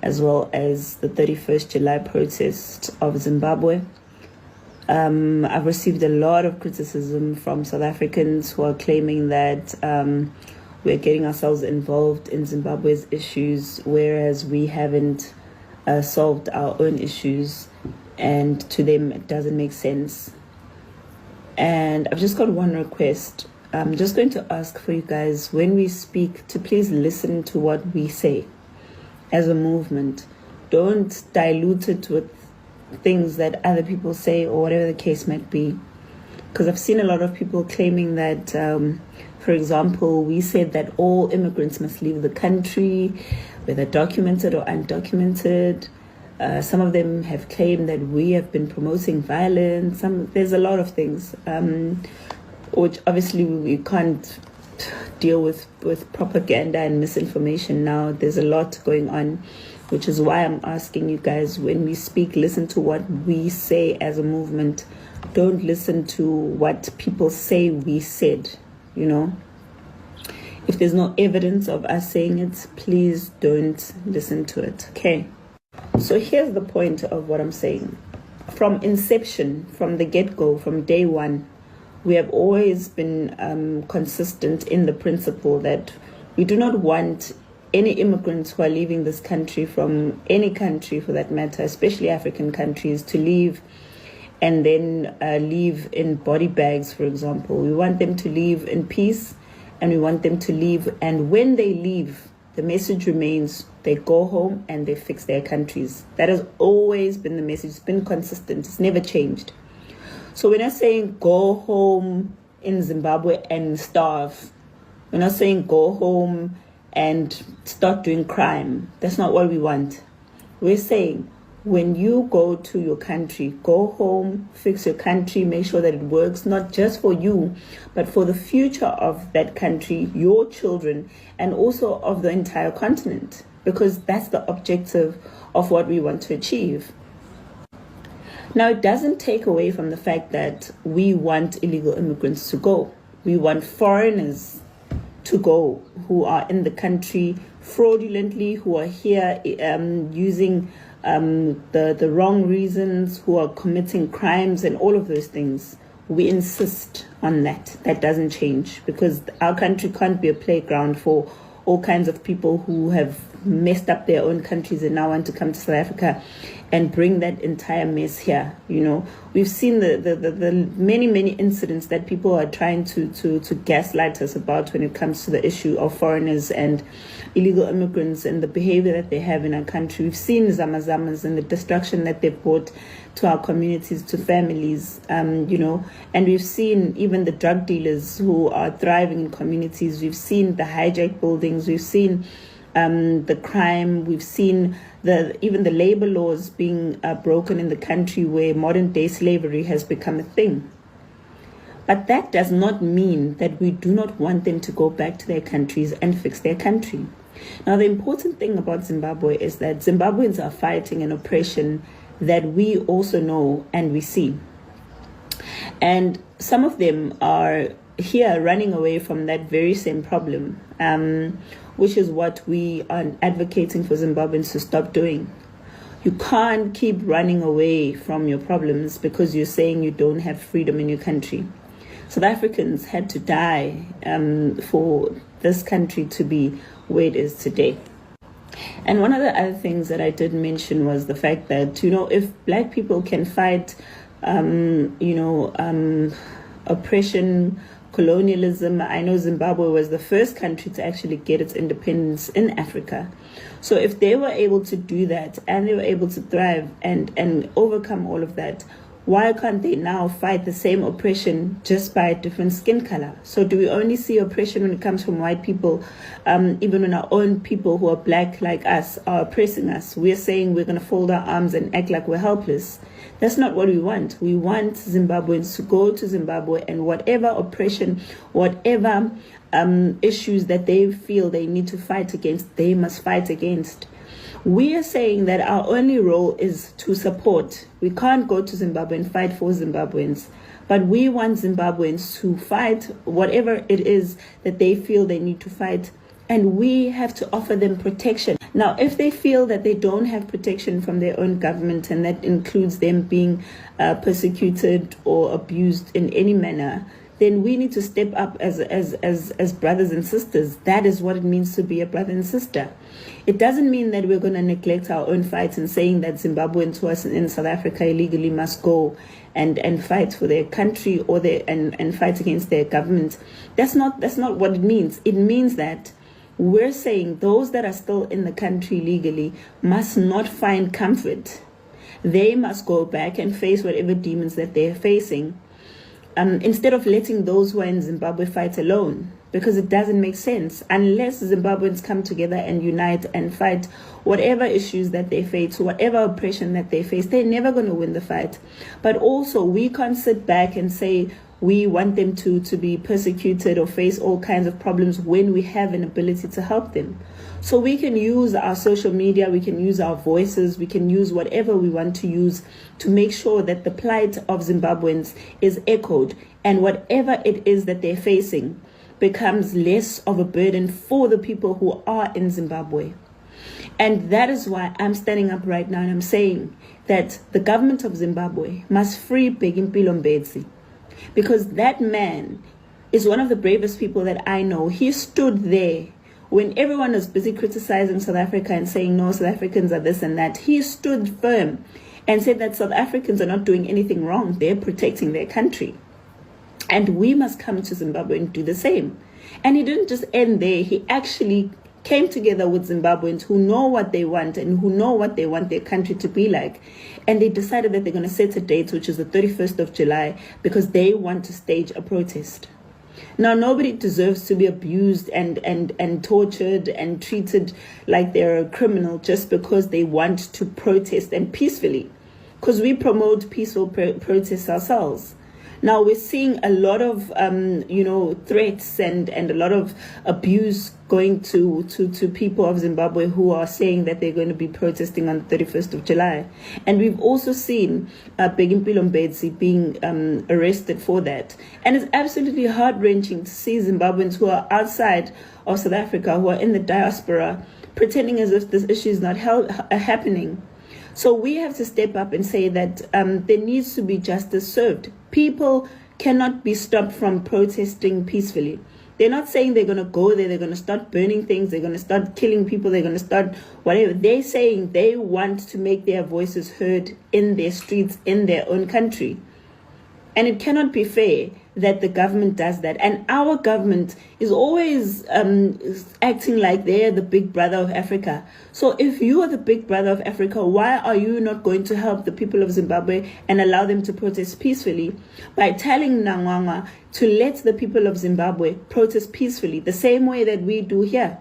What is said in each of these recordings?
as well as the 31st July protest of Zimbabwe. I've received a lot of criticism from South Africans who are claiming that we're getting ourselves involved in Zimbabwe's issues, whereas we haven't solved our own issues, and to them it doesn't make sense. And I've just got one request. I'm just going to ask for you guys, when we speak, to please listen to what we say as a movement. Don't dilute it with things that other people say or whatever the case might be. Because I've seen a lot of people claiming that, for example, we said that all immigrants must leave the country, whether documented or undocumented. Some of them have claimed that we have been promoting violence. There's a lot of things, which obviously we can't deal with propaganda and misinformation now. There's a lot going on, which is why I'm asking you guys, when we speak, listen to what we say as a movement. Don't listen to what people say we said, you know. If there's no evidence of us saying it, please don't listen to it, okay? So here's the point of what I'm saying. From inception, from the get-go, from day one, we have always been consistent in the principle that we do not want any immigrants who are leaving this country, from any country for that matter, especially African countries, to leave and then leave in body bags, for example. We want them to leave in peace, and we want them to leave. And when they leave, the message remains, they go home and they fix their countries. That has always been the message. It's been consistent. It's never changed. So we're not saying go home in Zimbabwe and starve. We're not saying go home and start doing crime. That's not what we want. We're saying, when you go to your country, go home, fix your country, make sure that it works, not just for you, but for the future of that country, your children, and also of the entire continent, because that's the objective of what we want to achieve. Now, it doesn't take away from the fact that we want illegal immigrants to go. We want foreigners to go who are in the country fraudulently, who are here using the wrong reasons, who are committing crimes and all of those things. We insist on that. That doesn't change, because our country can't be a playground for all kinds of people who have messed up their own countries and now want to come to South Africa and bring that entire mess here. You know, we've seen the many incidents that people are trying to gaslight us about when it comes to the issue of foreigners and illegal immigrants and the behavior that they have in our country. We've seen zamazamas and the destruction that they've brought to our communities, to families, you know, and we've seen even the drug dealers who are thriving in communities. We've seen the hijacked buildings. We've seen the crime. We've seen even the labor laws being broken in the country, where modern day slavery has become a thing. But that does not mean that we do not want them to go back to their countries and fix their country. Now, the important thing about Zimbabwe is that Zimbabweans are fighting an oppression that we also know and we see. And some of them are here running away from that very same problem, which is what we are advocating for Zimbabweans to stop doing. You can't keep running away from your problems because you're saying you don't have freedom in your country. South Africans had to die for this country to be where it is today. And one of the other things that I did mention was the fact that, you know, if Black people can fight, oppression, colonialism. I know Zimbabwe was the first country to actually get its independence in Africa. So if they were able to do that and they were able to thrive and overcome all of that, why can't they now fight the same oppression just by a different skin color? So do we only see oppression when it comes from white people, even when our own people who are Black like us are oppressing us? We're saying we're going to fold our arms and act like we're helpless. That's not what we want. We want Zimbabweans to go to Zimbabwe, and whatever oppression, whatever issues that they feel they need to fight against, they must fight against. We are saying that our only role is to support. We can't go to Zimbabwe and fight for Zimbabweans, but we want Zimbabweans to fight whatever it is that they feel they need to fight, and we have to offer them protection. Now, if they feel that they don't have protection from their own government, and that includes them being persecuted or abused in any manner, then we need to step up as brothers and sisters. That is what it means to be a brother and sister. It doesn't mean that we're going to neglect our own fights and saying that Zimbabweans who are in South Africa illegally must go and fight for their country or and fight against their government. That's not what it means. It means that we're saying those that are still in the country legally must not find comfort. They must go back and face whatever demons that they're facing, instead of letting those who are in Zimbabwe fight alone, because it doesn't make sense. Unless Zimbabweans come together and unite and fight whatever issues that they face, whatever oppression that they face, they're never going to win the fight. But also, we can't sit back and say we want them to be persecuted or face all kinds of problems when we have an ability to help them. So we can use our social media, we can use our voices, we can use whatever we want to use to make sure that the plight of Zimbabweans is echoed, and whatever it is that they're facing becomes less of a burden for the people who are in Zimbabwe. And that is why I'm standing up right now and I'm saying that the government of Zimbabwe must free Begimpilo Mbedzi, because that man is one of the bravest people that I know. He stood there when everyone was busy criticizing South Africa and saying, no, South Africans are this and that. He stood firm and said that South Africans are not doing anything wrong. They're protecting their country. And we must come to Zimbabwe and do the same. And he didn't just end there. He actually came together with Zimbabweans who know what they want and who know what they want their country to be like. And they decided that they're going to set a date, which is the 31st of July, because they want to stage a protest. Now, nobody deserves to be abused and tortured and treated like they're a criminal just because they want to protest and peacefully, because we promote peaceful protests ourselves. Now, we're seeing a lot of, threats and a lot of abuse going to people of Zimbabwe who are saying that they're going to be protesting on the 31st of July. And we've also seen Begimpilo Mbedzi being arrested for that. And it's absolutely heart-wrenching to see Zimbabweans who are outside of South Africa, who are in the diaspora, pretending as if this issue is not happening. So we have to step up and say that there needs to be justice served. People cannot be stopped from protesting peacefully. They're not saying they're going to go there, they're going to start burning things, they're going to start killing people, they're going to start whatever. They're saying they want to make their voices heard in their streets, in their own country. And it cannot be fair that the government does that. And our government is always acting like they're the big brother of Africa. So if you are the big brother of Africa, why are you not going to help the people of Zimbabwe and allow them to protest peacefully by telling Mnangagwa to let the people of Zimbabwe protest peacefully the same way that we do here?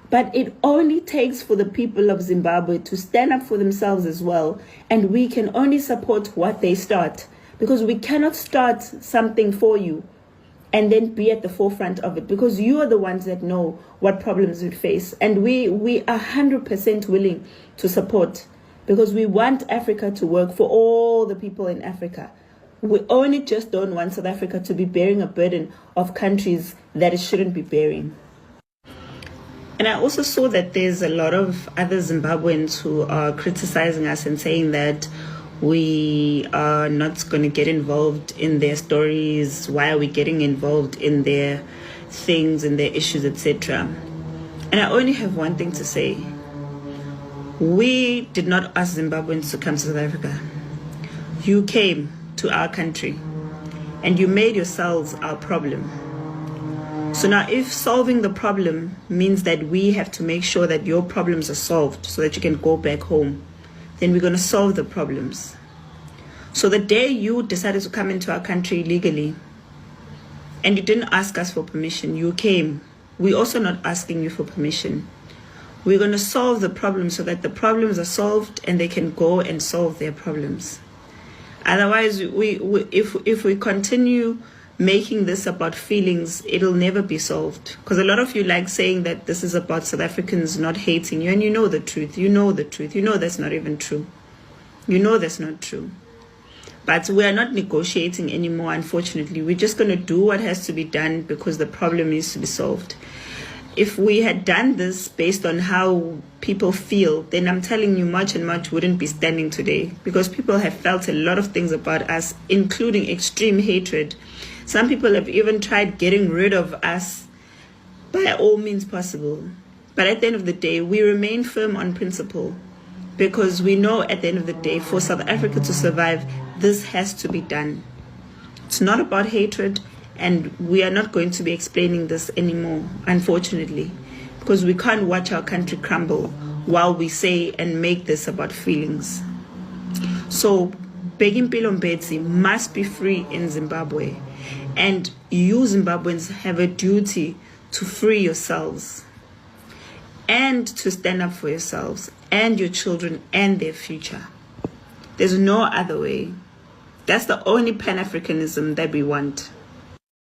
But it only takes for the people of Zimbabwe to stand up for themselves as well, and we can only support what they start. Because we cannot start something for you and then be at the forefront of it, because you are the ones that know what problems we face. And we are 100% willing to support, because we want Africa to work for all the people in Africa. We only just don't want South Africa to be bearing a burden of countries that it shouldn't be bearing. And I also saw that there's a lot of other Zimbabweans who are criticizing us and saying that we are not going to get involved in their stories. Why are we getting involved in their things and their issues, etc.? And I only have one thing to say. We did not ask Zimbabweans to come to South Africa. You came to our country and you made yourselves our problem. So now if solving the problem means that we have to make sure that your problems are solved so that you can go back home, then we're going to solve the problems. So the day you decided to come into our country legally and you didn't ask us for permission, you came. We're also not asking you for permission. We're going to solve the problems so that the problems are solved and they can go and solve their problems. Otherwise, if we continue making this about feelings, it'll never be solved. Because a lot of you like saying that this is about South Africans not hating you, and you know the truth. You know the truth. You know that's not even true. You know that's not true. But we are not negotiating anymore, unfortunately. We're just going to do what has to be done because the problem needs to be solved. If we had done this based on how people feel, then I'm telling you, March and March wouldn't be standing today, because people have felt a lot of things about us, including extreme hatred. Some people have even tried getting rid of us by all means possible. But at the end of the day, we remain firm on principle, because we know at the end of the day, for South Africa to survive, this has to be done. It's not about hatred, and we are not going to be explaining this anymore, unfortunately, because we can't watch our country crumble while we say and make this about feelings. So Bheki Mpilo Mbetsi must be free in Zimbabwe, and you Zimbabweans have a duty to free yourselves and to stand up for yourselves and your children and their future. There's no other way. That's the only Pan-Africanism that we want.